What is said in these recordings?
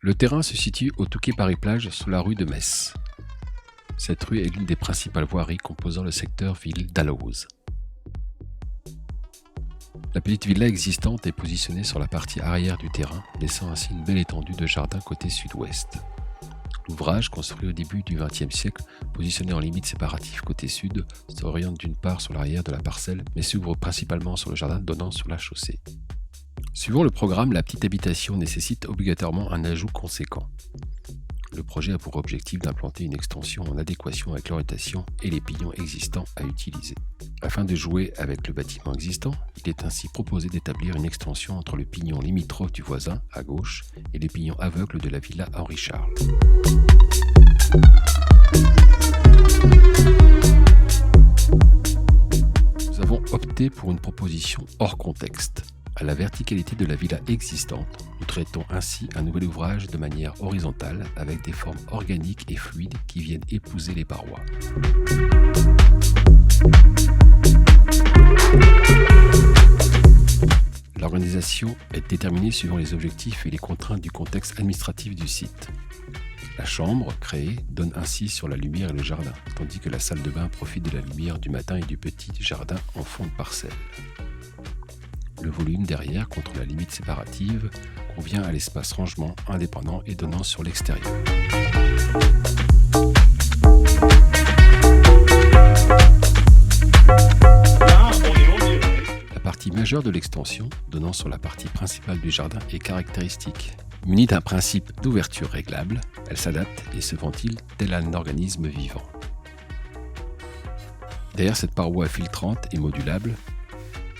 Le terrain se situe au Touquet-Paris-Plage sur la rue de Metz. Cette rue est l'une des principales voiries composant le secteur ville d'Alloz. La petite villa existante est positionnée sur la partie arrière du terrain, laissant ainsi une belle étendue de jardin côté sud-ouest. L'ouvrage, construit au début du XXe siècle, positionné en limite séparative côté sud, s'oriente d'une part sur l'arrière de la parcelle, mais s'ouvre principalement sur le jardin donnant sur la chaussée. Suivant le programme, la petite habitation nécessite obligatoirement un ajout conséquent. Le projet a pour objectif d'implanter une extension en adéquation avec l'orientation et les pignons existants à utiliser. Afin de jouer avec le bâtiment existant, il est ainsi proposé d'établir une extension entre le pignon limitrophe du voisin, à gauche, et les pignons aveugles de la villa Henri-Charles. Nous avons opté pour une proposition hors contexte. À la verticalité de la villa existante, nous traitons ainsi un nouvel ouvrage de manière horizontale avec des formes organiques et fluides qui viennent épouser les parois. L'organisation est déterminée suivant les objectifs et les contraintes du contexte administratif du site. La chambre, créée, donne ainsi sur la lumière et le jardin, tandis que la salle de bain profite de la lumière du matin et du petit jardin en fond de parcelle. Le volume derrière, contre la limite séparative, convient à l'espace rangement indépendant et donnant sur l'extérieur. La partie majeure de l'extension, donnant sur la partie principale du jardin, est caractéristique. Munie d'un principe d'ouverture réglable, elle s'adapte et se ventile tel un organisme vivant. Derrière cette paroi filtrante et modulable,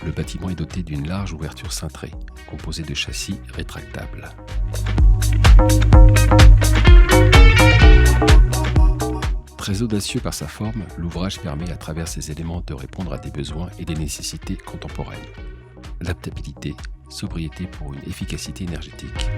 le bâtiment est doté d'une large ouverture cintrée, composée de châssis rétractables. Très audacieux par sa forme, l'ouvrage permet à travers ses éléments de répondre à des besoins et des nécessités contemporaines. Adaptabilité, sobriété pour une efficacité énergétique.